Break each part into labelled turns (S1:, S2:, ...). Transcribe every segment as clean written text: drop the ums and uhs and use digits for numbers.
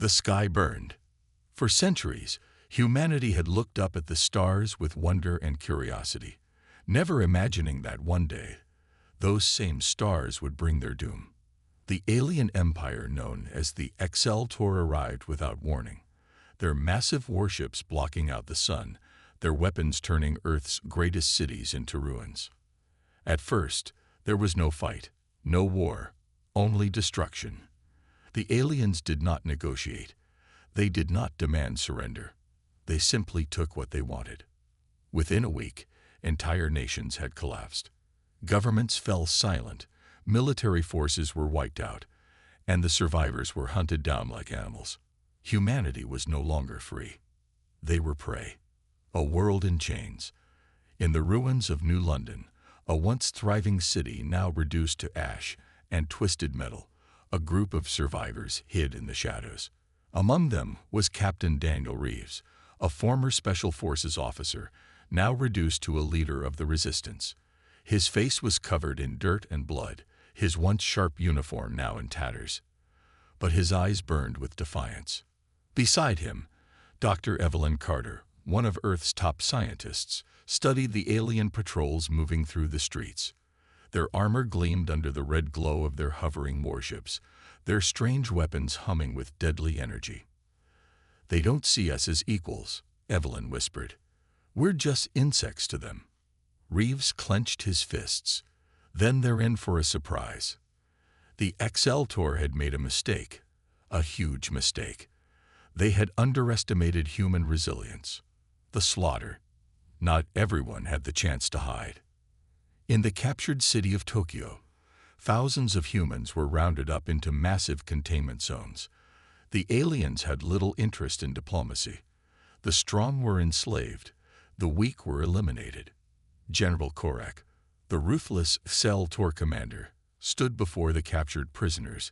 S1: The sky burned. For centuries, humanity had looked up at the stars with wonder and curiosity, never imagining that one day, those same stars would bring their doom. The alien empire known as the Exceltor arrived without warning, their massive warships blocking out the sun, their weapons turning Earth's greatest cities into ruins. At first, there was no fight, no war, only destruction. The aliens did not negotiate. They did not demand surrender. They simply took what they wanted. Within a week, entire nations had collapsed. Governments fell silent, military forces were wiped out, and the survivors were hunted down like animals. Humanity was no longer free. They were prey. A world in chains. In the ruins of New London, a once thriving city now reduced to ash and twisted metal, a group of survivors hid in the shadows. Among them was Captain Daniel Reeves, a former Special Forces officer, now reduced to a leader of the resistance. His face was covered in dirt and blood, his once sharp uniform now in tatters. But his eyes burned with defiance. Beside him, Dr. Evelyn Carter, one of Earth's top scientists, studied the alien patrols moving through the streets. Their armor gleamed under the red glow of their hovering warships, their strange weapons humming with deadly energy. "They don't see us as equals," Evelyn whispered. "We're just insects to them." Reeves clenched his fists. Then they're in for a surprise. The Exceltor had made a mistake, a huge mistake. They had underestimated human resilience. The slaughter. Not everyone had the chance to hide. In the captured city of Tokyo, thousands of humans were rounded up into massive containment zones. The aliens had little interest in diplomacy. The strong were enslaved. The weak were eliminated. General Korak, the ruthless Exceltor commander, stood before the captured prisoners,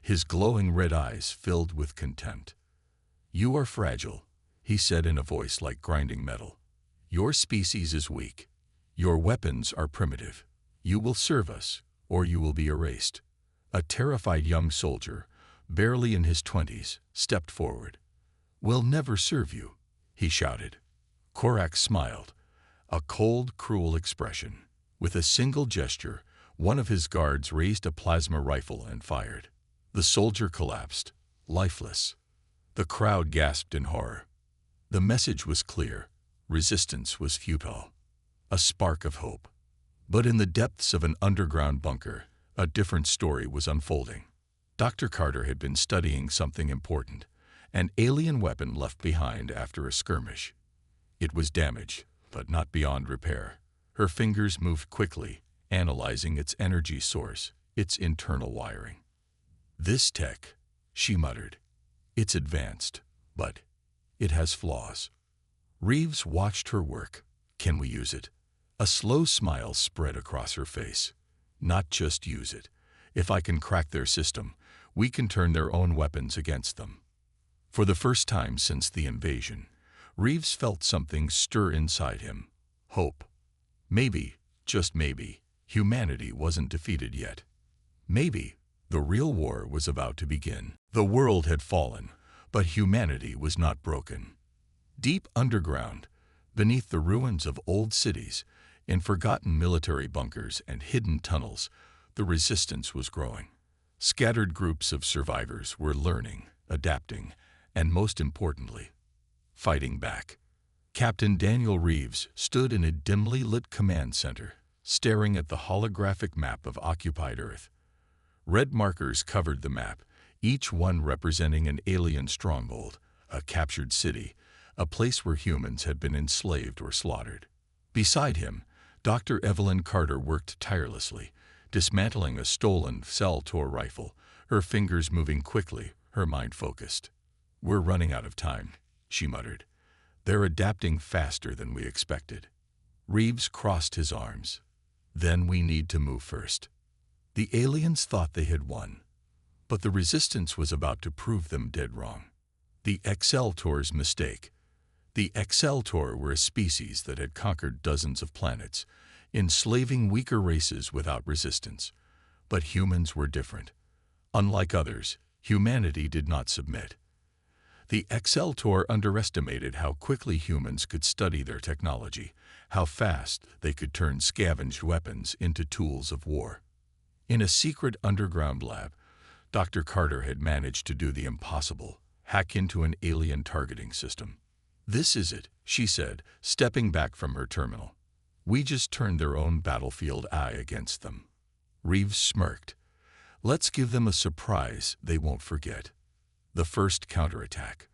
S1: his glowing red eyes filled with contempt. "You are fragile," he said in a voice like grinding metal. "Your species is weak. Your weapons are primitive. You will serve us, or you will be erased." A terrified young soldier, barely in his 20s, stepped forward. "We'll never serve you," he shouted. Korak smiled, a cold, cruel expression. With a single gesture, one of his guards raised a plasma rifle and fired. The soldier collapsed, lifeless. The crowd gasped in horror. The message was clear. Resistance was futile. A spark of hope. But in the depths of an underground bunker, a different story was unfolding. Dr. Carter had been studying something important, an alien weapon left behind after a skirmish. It was damaged, but not beyond repair. Her fingers moved quickly, analyzing its energy source, its internal wiring. "This tech," she muttered. "It's advanced, but it has flaws." Reeves watched her work. "Can we use it?" A slow smile spread across her face. "Not just use it. If I can crack their system, we can turn their own weapons against them." For the first time since the invasion, Reeves felt something stir inside him. Hope. Maybe, just maybe, humanity wasn't defeated yet. Maybe the real war was about to begin. The world had fallen, but humanity was not broken. Deep underground, beneath the ruins of old cities, in forgotten military bunkers and hidden tunnels, the resistance was growing. Scattered groups of survivors were learning, adapting, and most importantly, fighting back. Captain Daniel Reeves stood in a dimly lit command center, staring at the holographic map of occupied Earth. Red markers covered the map, each one representing an alien stronghold, a captured city, a place where humans had been enslaved or slaughtered. Beside him, Dr. Evelyn Carter worked tirelessly, dismantling a stolen Exceltor rifle, her fingers moving quickly, her mind focused. "We're running out of time," she muttered. "They're adapting faster than we expected." Reeves crossed his arms. "Then we need to move first." The aliens thought they had won, but the resistance was about to prove them dead wrong. The Exceltor's mistake. The Exceltor were a species that had conquered dozens of planets, enslaving weaker races without resistance. But humans were different. Unlike others, humanity did not submit. The Exceltor underestimated how quickly humans could study their technology, how fast they could turn scavenged weapons into tools of war. In a secret underground lab, Dr. Carter had managed to do the impossible, hack into an alien targeting system. "This is it," she said, stepping back from her terminal. "We just turned their own battlefield eye against them." Reeves smirked. "Let's give them a surprise they won't forget." The first counterattack.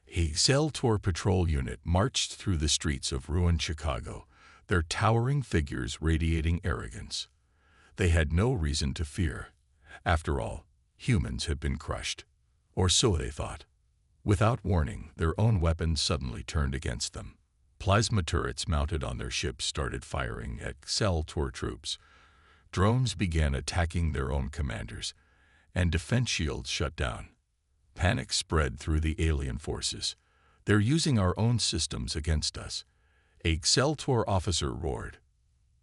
S1: A Exceltor patrol unit marched through the streets of ruined Chicago, their towering figures radiating arrogance. They had no reason to fear. After all, humans had been crushed. Or so they thought. Without warning, their own weapons suddenly turned against them. Plasma turrets mounted on their ships started firing at Exceltor troops. Drones began attacking their own commanders, and defense shields shut down. Panic spread through the alien forces. "They're using our own systems against us," a Exceltor officer roared.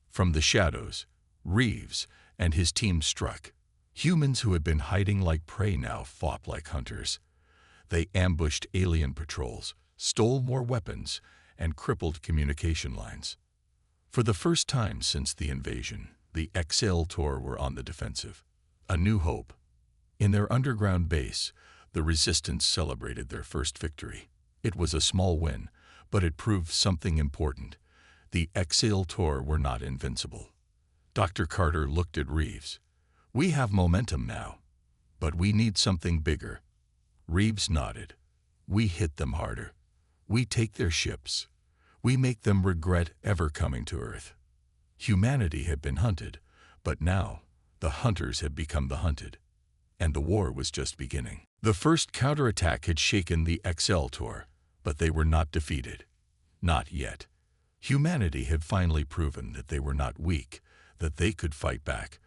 S1: From the shadows, Reeves and his team struck. Humans who had been hiding like prey now fought like hunters. They ambushed alien patrols, stole more weapons, and crippled communication lines. For the first time since the invasion, the Exceltor were on the defensive. A new hope. In their underground base, the Resistance celebrated their first victory. It was a small win, but it proved something important. The Exceltor were not invincible. Dr. Carter looked at Reeves. "We have momentum now, but we need something bigger." Reeves nodded. "We hit them harder. We take their ships. We make them regret ever coming to Earth." Humanity had been hunted, but now the hunters had become the hunted. And the war was just beginning. The first counterattack had shaken the Exceltor, but they were not defeated. Not yet. Humanity had finally proven that they were not weak, that they could fight back.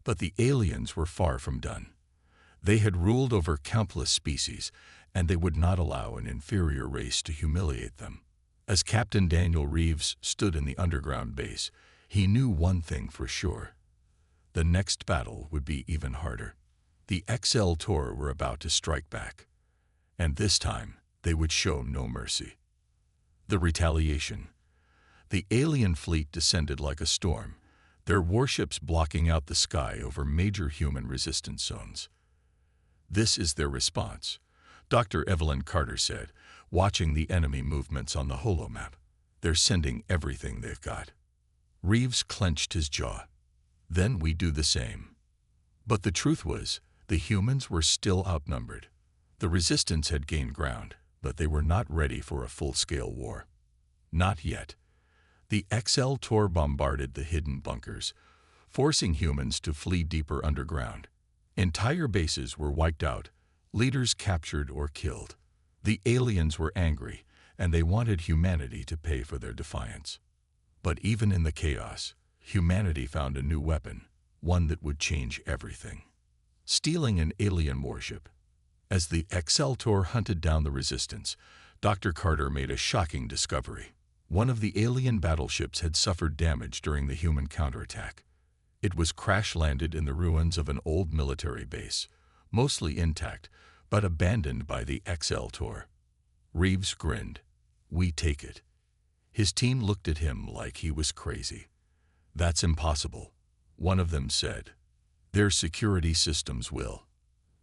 S1: But the aliens were far from done. They had ruled over countless species, and they would not allow an inferior race to humiliate them. As Captain Daniel Reeves stood in the underground base, he knew one thing for sure. The next battle would be even harder. The Exceltor were about to strike back, and this time they would show no mercy. The retaliation. The alien fleet descended like a storm, their warships blocking out the sky over major human resistance zones. "This is their response," Dr. Evelyn Carter said, watching the enemy movements on the holomap. "They're sending everything they've got." Reeves clenched his jaw. "Then we do the same." But the truth was, the humans were still outnumbered. The resistance had gained ground, but they were not ready for a full-scale war. Not yet. The Exceltor bombarded the hidden bunkers, forcing humans to flee deeper underground. Entire bases were wiped out, leaders captured or killed. The aliens were angry, and they wanted humanity to pay for their defiance. But even in the chaos, humanity found a new weapon, one that would change everything. Stealing an alien warship. As the Exceltor hunted down the resistance, Dr. Carter made a shocking discovery. One of the alien battleships had suffered damage during the human counterattack. It was crash-landed in the ruins of an old military base, mostly intact, but abandoned by the Exceltor. Reeves grinned. "We take it." His team looked at him like he was crazy. "That's impossible," one of them said. "Their security systems will."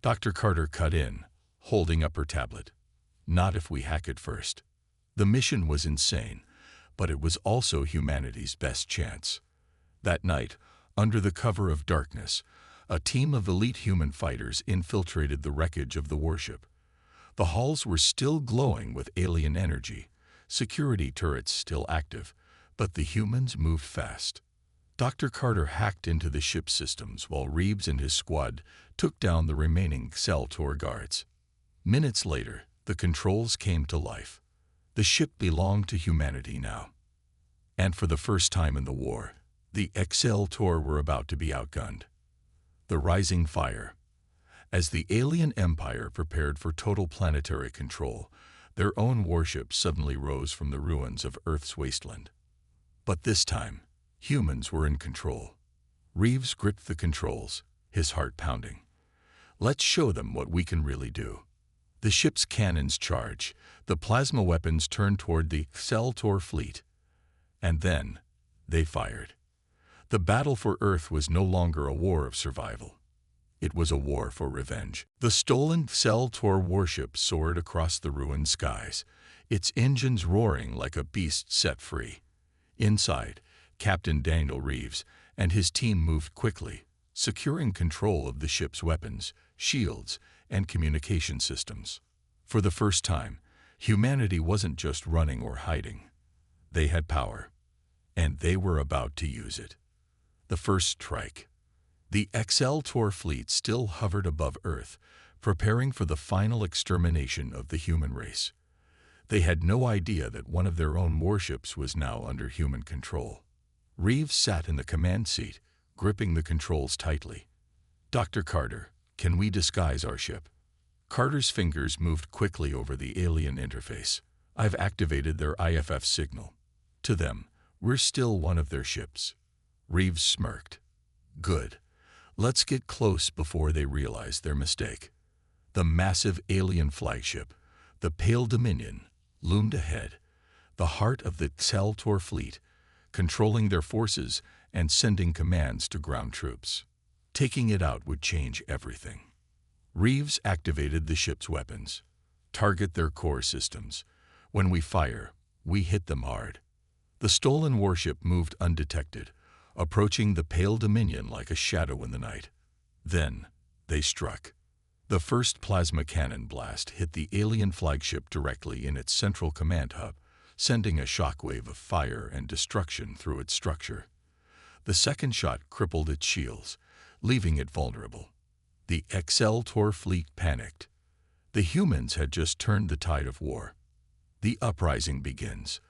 S1: Dr. Carter cut in, holding up her tablet. "Not if we hack it first." The mission was insane, but it was also humanity's best chance. That night, under the cover of darkness, a team of elite human fighters infiltrated the wreckage of the warship. The halls were still glowing with alien energy, security turrets still active, but the humans moved fast. Dr. Carter hacked into the ship's systems while Reeves and his squad took down the remaining Exceltor guards. Minutes later, the controls came to life. The ship belonged to humanity now. And for the first time in the war, the Exceltor were about to be outgunned. The rising fire. As the alien empire prepared for total planetary control, their own warships suddenly rose from the ruins of Earth's wasteland. But this time, humans were in control. Reeves gripped the controls, his heart pounding. "Let's show them what we can really do." The ship's cannons charge, the plasma weapons turned toward the Excelsior fleet. And then, they fired. The battle for Earth was no longer a war of survival. It was a war for revenge. The stolen Excelsior warship soared across the ruined skies, its engines roaring like a beast set free. Inside, Captain Daniel Reeves and his team moved quickly, securing control of the ship's weapons, shields, and communication systems. For the first time, humanity wasn't just running or hiding. They had power, and they were about to use it. The first strike. The Excelsior fleet still hovered above Earth, preparing for the final extermination of the human race. They had no idea that one of their own warships was now under human control. Reeves sat in the command seat, gripping the controls tightly. "Dr. Carter, can we disguise our ship?" Carter's fingers moved quickly over the alien interface. "I've activated their IFF signal. To them, we're still one of their ships." Reeves smirked. "Good. Let's get close before they realize their mistake." The massive alien flagship, the Pale Dominion, loomed ahead, the heart of the Excelsior fleet, controlling their forces and sending commands to ground troops. Taking it out would change everything. Reeves activated the ship's weapons. "Target their core systems. When we fire, we hit them hard." The stolen warship moved undetected, approaching the Pale Dominion like a shadow in the night. Then, they struck. The first plasma cannon blast hit the alien flagship directly in its central command hub, sending a shockwave of fire and destruction through its structure. The second shot crippled its shields, leaving it vulnerable. The Excelsior fleet panicked. The humans had just turned the tide of war. The uprising begins.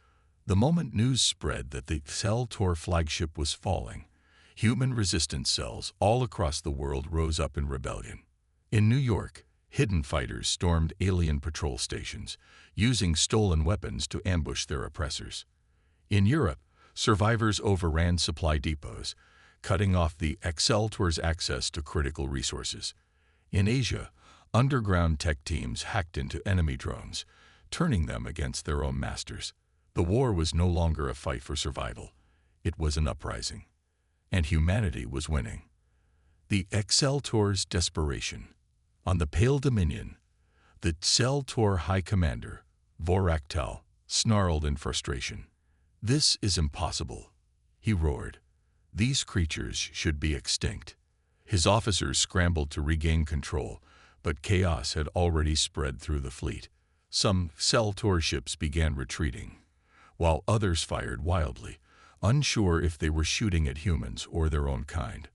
S1: The moment news spread that the Excelsior flagship was falling, human resistance cells all across the world rose up in rebellion. In New York, hidden fighters stormed alien patrol stations, using stolen weapons to ambush their oppressors. In Europe, survivors overran supply depots, cutting off the Excelsior's access to critical resources. In Asia, underground tech teams hacked into enemy drones, turning them against their own masters. The war was no longer a fight for survival. It was an uprising. And humanity was winning. The Excelsior's desperation. On the Pale Dominion, the Excelsior High Commander, Voraktel, snarled in frustration. "This is impossible," he roared. "These creatures should be extinct." His officers scrambled to regain control, but chaos had already spread through the fleet. Some Excelsior ships began retreating, while others fired wildly, unsure if they were shooting at humans or their own kind.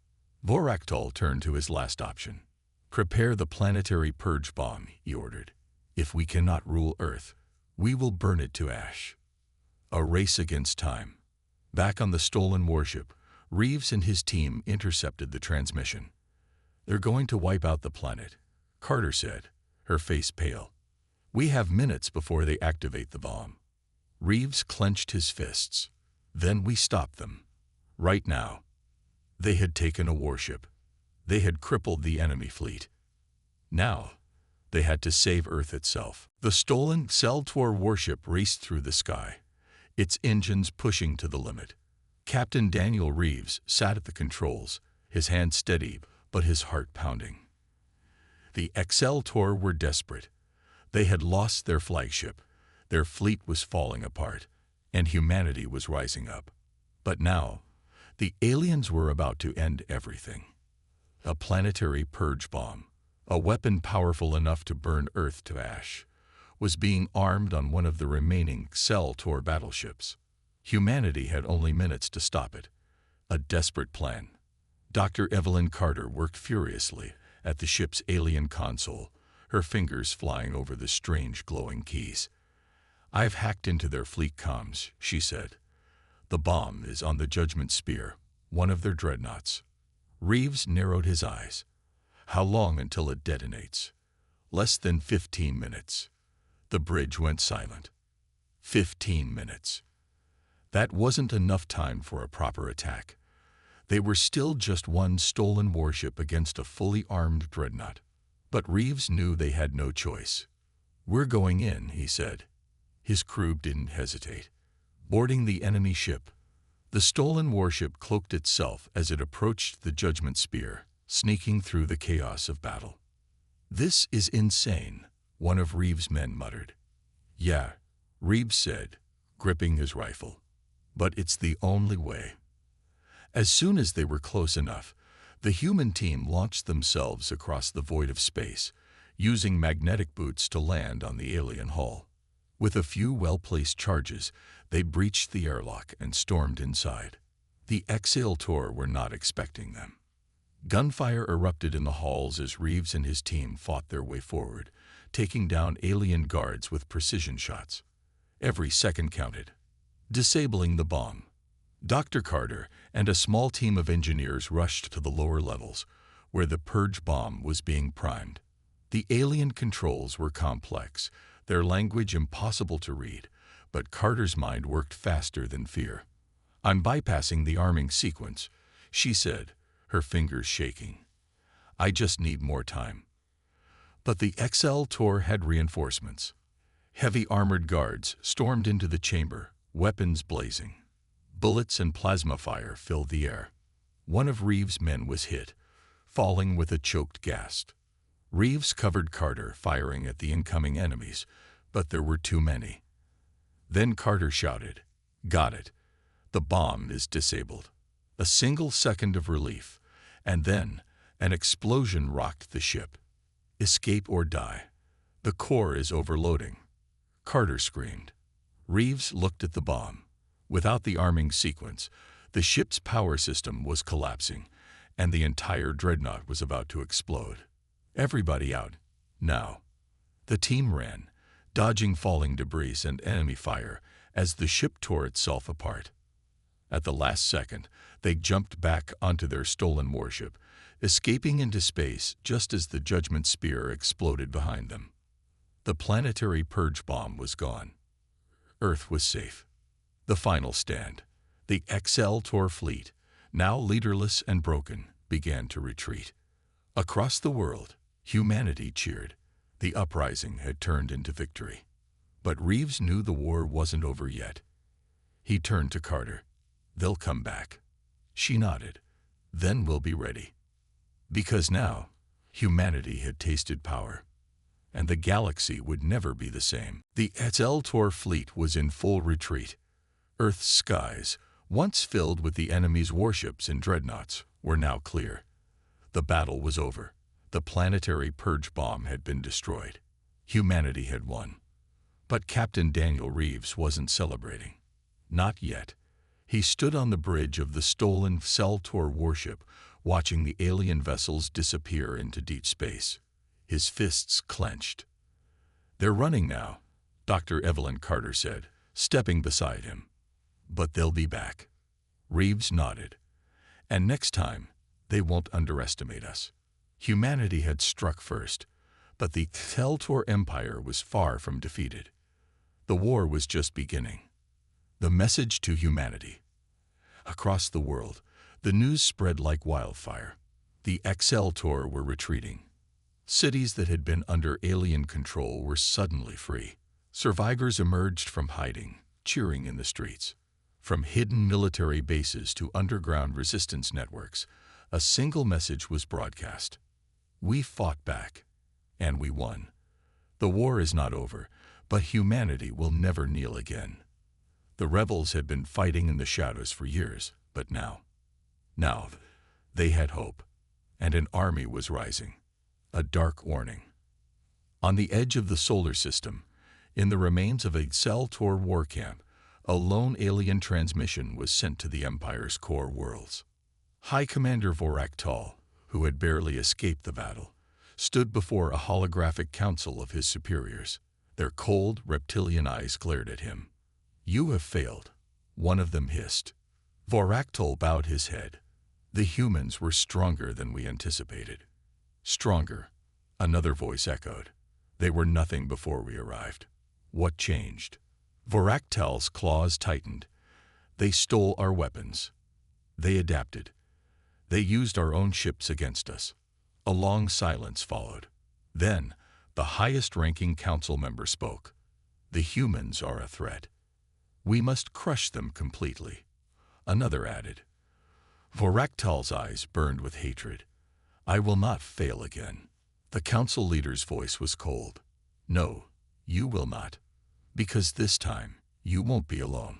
S1: Voraktel turned to his last option. "Prepare the planetary purge bomb," he ordered. "If we cannot rule Earth, we will burn it to ash." A race against time. Back on the stolen warship, Reeves and his team intercepted the transmission. "They're going to wipe out the planet," Carter said, her face pale. "We have minutes before they activate the bomb." Reeves clenched his fists. "Then we stop them. Right now." They had taken a warship. They had crippled the enemy fleet. Now, they had to save Earth itself. The stolen Excelsior warship raced through the sky, its engines pushing to the limit. Captain Daniel Reeves sat at the controls, his hand steady but his heart pounding. The Excelsior were desperate. They had lost their flagship, their fleet was falling apart, and humanity was rising up. But now, the aliens were about to end everything. A planetary purge bomb, a weapon powerful enough to burn Earth to ash, was being armed on one of the remaining Excelsior battleships. Humanity had only minutes to stop it. A desperate plan. Dr. Evelyn Carter worked furiously at the ship's alien console, her fingers flying over the strange glowing keys. "I've hacked into their fleet comms," she said. "The bomb is on the Judgment Spear, one of their dreadnoughts." Reeves narrowed his eyes. "How long until it detonates?" "Less than 15 minutes. The bridge went silent. 15 minutes. That wasn't enough time for a proper attack. They were still just one stolen warship against a fully armed dreadnought. But Reeves knew they had no choice. "We're going in," he said. His crew didn't hesitate. Boarding the enemy ship, the stolen warship cloaked itself as it approached the Judgment Spear, sneaking through the chaos of battle. "This is insane," one of Reeves' men muttered. "Yeah," Reeves said, gripping his rifle. "But it's the only way." As soon as they were close enough, the human team launched themselves across the void of space, using magnetic boots to land on the alien hull. With a few well-placed charges, they breached the airlock and stormed inside. The Exaltor were not expecting them. Gunfire erupted in the halls as Reeves and his team fought their way forward, taking down alien guards with precision shots. Every second counted. Disabling the bomb, Dr. Carter and a small team of engineers rushed to the lower levels, where the purge bomb was being primed. The alien controls were complex, their language impossible to read, but Carter's mind worked faster than fear. "I'm bypassing the arming sequence," she said, her fingers shaking. "I just need more time." But the Exaltor had reinforcements. Heavy armored guards stormed into the chamber, weapons blazing. Bullets and plasma fire filled the air. One of Reeves' men was hit, falling with a choked gasp. Reeves covered Carter, firing at the incoming enemies, but there were too many. Then Carter shouted, "Got it. The bomb is disabled." A single second of relief, and then an explosion rocked the ship. "Escape or die. The core is overloading," Carter screamed. Reeves looked at the bomb. Without the arming sequence, the ship's power system was collapsing, and the entire dreadnought was about to explode. "Everybody out, now." The team ran, dodging falling debris and enemy fire as the ship tore itself apart. At the last second, they jumped back onto their stolen warship, escaping into space just as the Judgment Spear exploded behind them. The planetary purge bomb was gone. Earth was safe. The final stand. The Exaltor fleet, now leaderless and broken, began to retreat. Across the world, humanity cheered. The uprising had turned into victory. But Reeves knew the war wasn't over yet. He turned to Carter. "They'll come back." She nodded. "Then we'll be ready." Because now, humanity had tasted power, and the galaxy would never be the same. The Exaltor fleet was in full retreat. Earth's skies, once filled with the enemy's warships and dreadnoughts, were now clear. The battle was over. The planetary purge bomb had been destroyed. Humanity had won. But Captain Daniel Reeves wasn't celebrating. Not yet. He stood on the bridge of the stolen Exaltor warship, watching the alien vessels disappear into deep space. His fists clenched. "They're running now," Dr. Evelyn Carter said, stepping beside him. "But they'll be back." Reeves nodded. "And next time, they won't underestimate us." Humanity had struck first, but the Exaltor Empire was far from defeated. The war was just beginning. The message to humanity. Across the world, the news spread like wildfire. The Exaltor were retreating. Cities that had been under alien control were suddenly free. Survivors emerged from hiding, cheering in the streets. From hidden military bases to underground resistance networks, a single message was broadcast. "We fought back, and we won. The war is not over, but humanity will never kneel again." The rebels had been fighting in the shadows for years, but now they had hope, and an army was rising. A dark warning. On the edge of the solar system, in the remains of Exaltor war camp, a lone alien transmission was sent to the Empire's core worlds. High Commander Voraktal, who had barely escaped the battle, stood before a holographic council of his superiors. Their cold, reptilian eyes glared at him. "You have failed," one of them hissed. Voraktal bowed his head. "The humans were stronger than we anticipated." "Stronger," another voice echoed. "They were nothing before we arrived." "What changed?" Voraktal's claws tightened. "They stole our weapons. They adapted. They used our own ships against us." A long silence followed. Then, The highest-ranking council member spoke. The humans are a threat. We must crush them completely. Another added. Voraktal's eyes burned with hatred. I will not fail again. The council leader's voice was cold. No, you will not. Because this time, you won't be alone.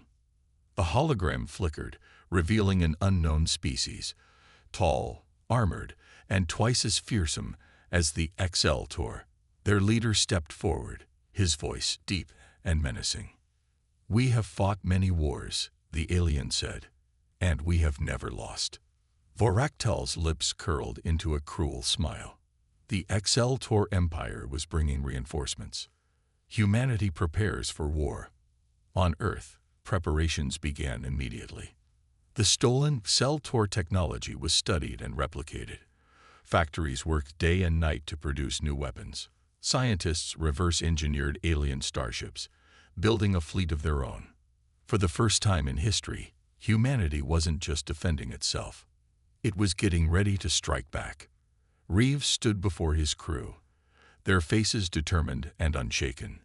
S1: The hologram flickered, revealing an unknown species, tall, armored, and twice as fearsome as the XL Tor. Their leader stepped forward, his voice deep and menacing. We have fought many wars, the alien said, and we have never lost. Voraktal's lips curled into a cruel smile. The XL Tor Empire was bringing reinforcements. Humanity prepares for war. On Earth, preparations began immediately. The stolen XL Tor technology was studied and replicated. Factories worked day and night to produce new weapons. Scientists reverse-engineered alien starships, building a fleet of their own. For the first time in history, humanity wasn't just defending itself. It was getting ready to strike back. Reeves stood before his crew, their faces determined and unshaken.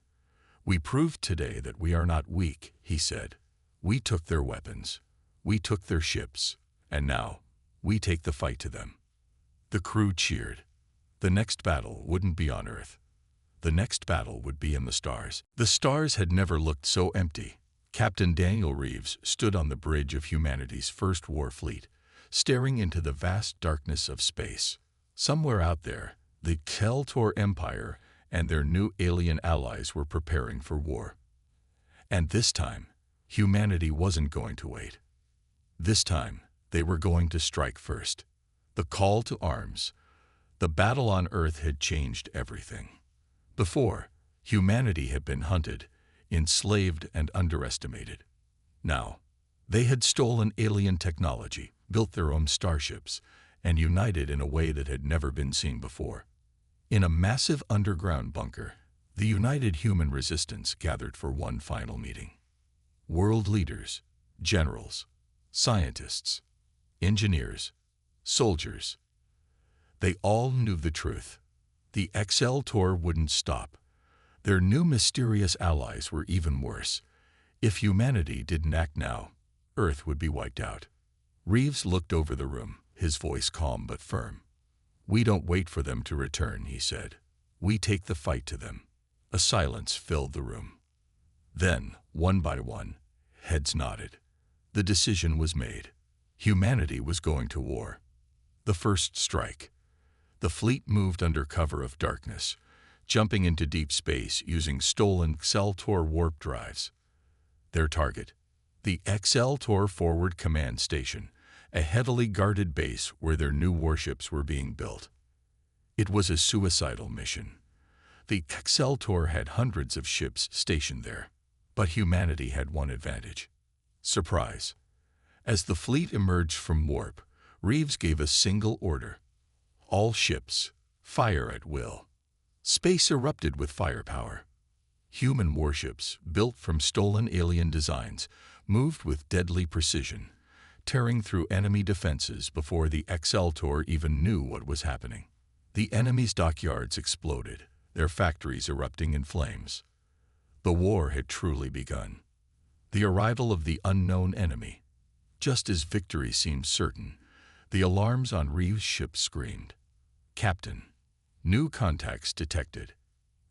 S1: We proved today that we are not weak, he said. We took their weapons. We took their ships. And now, we take the fight to them. The crew cheered. The next battle wouldn't be on Earth. The next battle would be in the stars. The stars had never looked so empty. Captain Daniel Reeves stood on the bridge of humanity's first war fleet, staring into the vast darkness of space. Somewhere out there, the XL Tor Empire and their new alien allies were preparing for war. And this time, humanity wasn't going to wait. This time, they were going to strike first. The call to arms. The battle on Earth had changed everything. Before, humanity had been hunted, enslaved, and underestimated. Now, they had stolen alien technology, built their own starships, and united in a way that had never been seen before. In a massive underground bunker, the united human resistance gathered for one final meeting. World leaders, generals, scientists, engineers, soldiers. They all knew the truth. The XL Tor wouldn't stop. Their new mysterious allies were even worse. If humanity didn't act now, Earth would be wiped out. Reeves looked over the room, his voice calm but firm. We don't wait for them to return, he said. We take the fight to them. A silence filled the room. Then, one by one, heads nodded. The decision was made. Humanity was going to war. The first strike. The fleet moved under cover of darkness, jumping into deep space using stolen XL Tor warp drives. Their target, the XL Tor Forward Command Station, a heavily guarded base where their new warships were being built. It was a suicidal mission. The XL Tor had hundreds of ships stationed there, but humanity had one advantage. Surprise. As the fleet emerged from warp, Reeves gave a single order. All ships, fire at will. Space erupted with firepower. Human warships, built from stolen alien designs, moved with deadly precision, tearing through enemy defenses before the XL Tor even knew what was happening. The enemy's dockyards exploded, their factories erupting in flames. The war had truly begun. The arrival of the unknown enemy. Just as victory seemed certain, the alarms on Reeves' ship screamed. Captain, new contacts detected.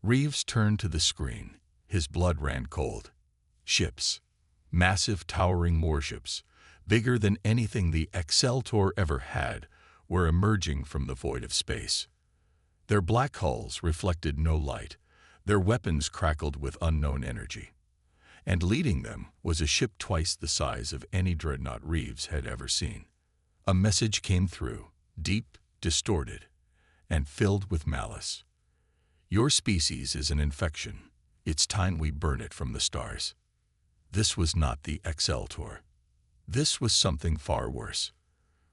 S1: Reeves turned to the screen. His blood ran cold. Ships. Massive towering warships, bigger than anything the XL Tor ever had, were emerging from the void of space. Their black hulls reflected no light. Their weapons crackled with unknown energy. And leading them was a ship twice the size of any dreadnought Reeves had ever seen. A message came through, deep, distorted, and filled with malice. Your species is an infection. It's time we burn it from the stars. This was not the XL Tor. This was something far worse.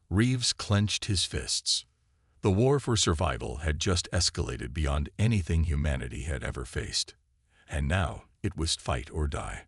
S1: Reeves clenched his fists. The war for survival had just escalated beyond anything humanity had ever faced. And now it was fight or die.